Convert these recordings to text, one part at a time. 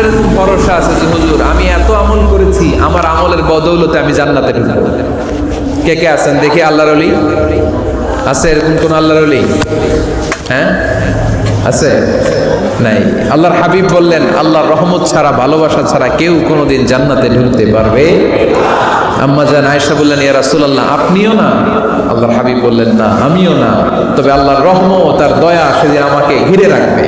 এরকম ভরসা আছে যে হুজুর আমি এত আমল করেছি, আমার আমলের বদৌলতে আমি জান্নাতে ঢুকবো? কে কে আছেন দেখি আল্লাহর ওলি? আছে এরকম কোন আল্লাহর ওলি? হ্যাঁ আছে? নাই। আল্লাহর হাবিব বললেন আল্লাহর রহমত ছাড়া, ভালোবাসা ছাড়া কেউ কোনোদিন জান্নাতে ঢুকতে পারবে? আম্মা জান আয়েশা বললেন ইয়া রাসূলুল্লাহ আপনিও না? আল্লাহর হাবিব বললেন না আমিও না, তবে আল্লাহর রহমত আর দয়া সেদিন আমাকে ঘিরে রাখবে।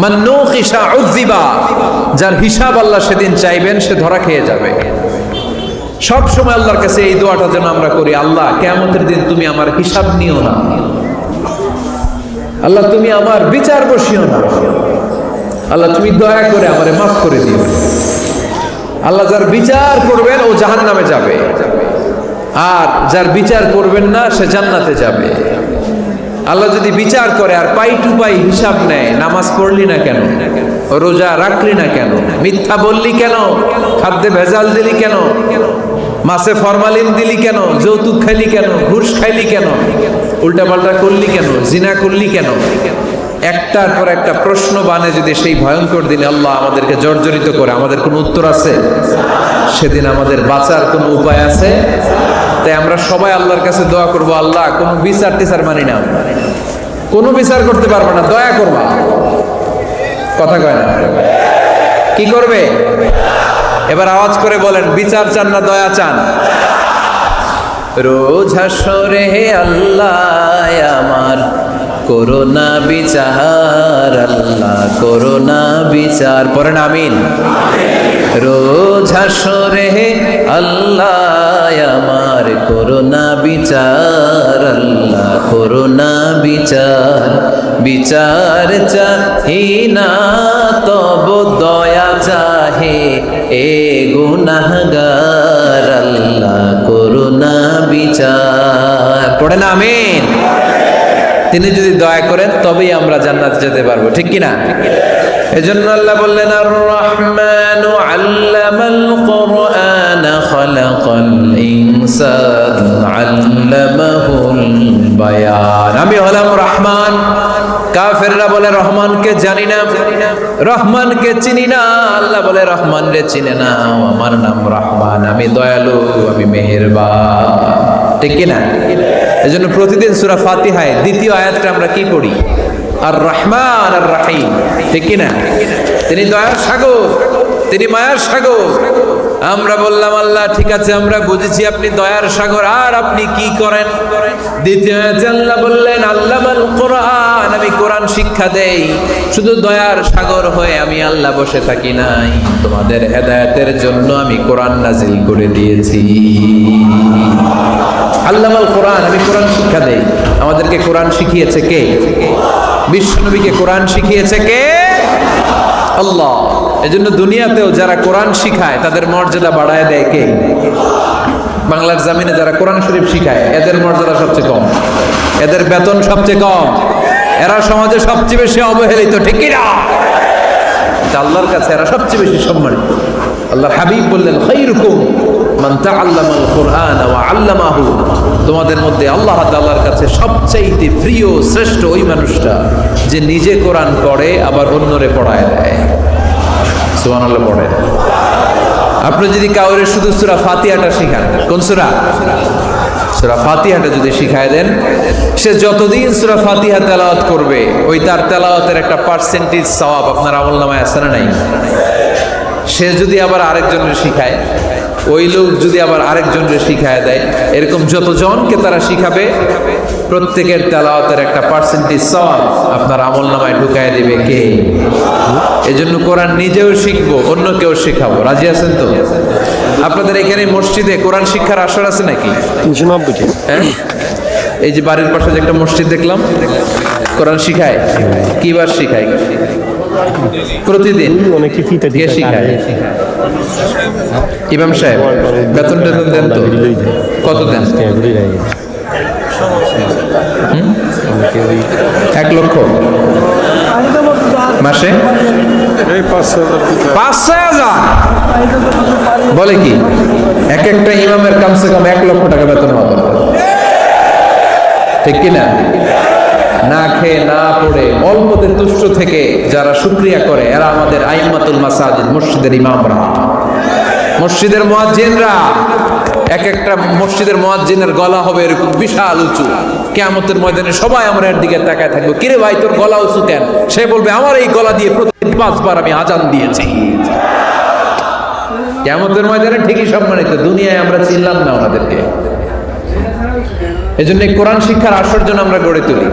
মান নুকিশা উযিবা, যার হিসাব আল্লাহ সেদিন চাইবেন সে ধরা খেয়ে যাবে। সব সময় আল্লাহর কাছে এই দোয়াটা যেন আমরা করি, আল্লাহ কিয়ামতের দিন তুমি আমার হিসাব নিও না, আল্লাহ তুমি আমার বিচার বসিও না, আল্লাহ তুমি দয়া করে আমারে মাফ করে দিও। আল্লাহ যার বিচার করবেন ও জাহান্নামে যাবে, আর যার বিচার করবেন না সে জান্নাতে যাবে। আল্লাহ যদি বিচার করে আর পাই টু পাই হিসাব নেয়, নামাজ পড়লি না কেন, রোজা রাখলি না কেন, মিথ্যা বললি কেন, খাদ্যে ভেজাল দিলি কেন, মাছে ফরমালিন দিলি কেন, যৌতুক খাইলি কেন, ঘুষ খাইলি কেন, উল্টাপাল্টা করলি কেন, জিনা করলি কেন, একটার পর একটা প্রশ্ন বানে যদি সেই ভয়ঙ্কর দিনে আল্লাহ আমাদেরকে জর্জরিত করে, আমাদের কোনো উত্তর আছে? সেদিন আমাদের বাঁচার কোনো উপায় আছে? তাই আমরা সবাই আল্লাহর কাছে দোয়া করব, আল্লাহ কোনো বিচার টিচার মানি না, কোনো বিচার করতে পারবো না, দয়া করবা। কথা কয় না? কি করবে? এবার আওয়াজ করে বলেন, বিচার চান না দয়া চান? রোজ হাসরে আল্লাহ আমার করোনা বিচার, আল্লাহ করোনা বিচার, পড়েন আমিন। রোজ হাসরে আল্লাহ আমার করোনা বিচার, আল্লাহ করোনা বিচার, বিচার চাহি না তব দয়া চাহে এ গুনাহগার, আল্লাহ করোনা বিচার, পড়েন আমিন। তিনি যদি দয়া করেন তবেই আমরা জান্নাত যেতে পারবো, ঠিক কিনা? এজন্য আল্লাহ বললেন আর রহমানু আল্লামাল কুরআন খালাকাল ইনসান আল্লামাহুল বায়ান। আমি হলাম রহমান। কাফেররা বলে রহমানকে জানি না, রহমানকে চিনি না। আল্লাহ বলে রহমান রে চিনে না, আমার নাম রহমান, আমি দয়ালু, আমি মেহেরবান, ঠিক কিনা? এজন্য প্রতিদিন সূরা ফাতিহায় দ্বিতীয় আয়াতটা আমরা কি পড়ি? আর রহমান আর রাহিম, ঠিক কিনা? তিনি দয়ার সাগর, তিনি মায়ার সাগর। আমরা বললাম আল্লাহ ঠিক আছে আমরা বুঝেছি আপনি দয়ার সাগর, আর আপনি কি করেন? দ্বিতীয় আয়াতে আল্লাহ বললেন আল্লামাল কোরআন, আমি কোরআন শিক্ষা দেই। শুধু দয়ার সাগর হয়ে আমি আল্লাহ বসে থাকি নাই, তোমাদের হেদায়েতের জন্য আমি কোরআন নাজিল করে দিয়েছি। আল্লামাল কোরআন, আমি কোরআন শিক্ষা দেই। আমাদেরকে কোরআন শিখিয়েছে কে? বিশ্বনবীকে কোরআন শিখিয়েছে কে? আল্লাহ। এজন্য দুনিয়াতেও যারা কোরআন শিখায় তাদের মর্যাদা বাড়ায় দেয় কে? বাংলার জমিনে যারা কোরআন শরীফ শিখায় এদের মর্যাদা সবচেয়ে কম, এদের বেতন সবচেয়ে কম, এরা সমাজে সবচেয়ে বেশি অবহেলিত, ঠিক কি না? আল্লাহর কাছে এরা সবচেয়ে বেশি সম্মানিত। আল্লাহর হাবিব বললেন খায়রুকুম মান তাআল্লামাল কুরআন ওয়া আল্লামাহু, তোমাদের মধ্যে আল্লাহ তাআলার কাছে সবচেয়ে প্রিয় শ্রেষ্ঠ ওই মানুষটা যে নিজে কোরআন পড়ে আবার অন্যরে পড়ায় দেয়। সুবহানাল্লাহ পড়ে। আপনি যদি কাউরে শুধু সূরা ফাতিহাটা শিখান, কোন সূরা? সূরা ফাতিহাটা যদি শিখায় দেন, সে যতদিন সূরা ফাতিহা তেলাওয়াত করবে ওই তার তেলাওয়াতের একটা পার্সেন্টেজ সওয়াব আপনার আমলনামায় আছে না নাই? সে যদি আবার আরেকজনের শিখায়, ওই লোক যদি আবার আরেকজনকে শিখায় দেয়, এরকম যতজনকে তারা শিখাবে প্রত্যেকের তেলাওয়াতের একটা পার্সেন্টেজ সওয়াব আপনার আমলনামায় ঢুকায় দিবে কে? এজন্য কোরআন নিজেও শিখবো, অন্য কেউ শেখাবো। রাজি আছেন তো? আপনাদের এখানে মসজিদে কোরআন শিক্ষার আসর আছে নাকি? 390। হ্যাঁ, এই যে বাড়ির পাশে যে একটা মসজিদ দেখলাম, কোরআন শিখায়। কিবার শিখায়? প্রতিদিন। অনেকে ফিতে কে শিখায়? ইমাম সাহেব। বেতন টেতন দেন তো? কত দেন? 1 লক্ষ মাসে? 5-6,000 বলে কি? এক একটা ইমামের কমসে কম 1 লক্ষ টাকা বেতন হবে, ঠিক কিনা? না খেয়ে না পড়ে অল্পতে তুষ্ট থেকে যারা শুকরিয়া করে এরা আমাদের আইম্মাতুল মাসাজিদ, মসজিদের ইমামরা, মসজিদের মুয়াজ্জিনরা। এক একটা মসজিদের মুয়াজ্জিনের গলা হবে এরকম বিশাল উঁচু। কিয়ামতের ময়দানে সবাই আমরা এর দিকে তাকায় থাকবো, কিরে ভাই তোর গলা উঁচু কেন? সে বলবে আমার এই গলা দিয়ে প্রতিদিন 5 বার আমি আজান দিয়েছি। কিয়ামতের ময়দানে ঠিকই সম্মানিত, দুনিয়ায় আমরা চিনলাম না ওনাদেরকে। এজন্য কোরআন শিক্ষার আসর যেন আমরা গড়ে তুলি।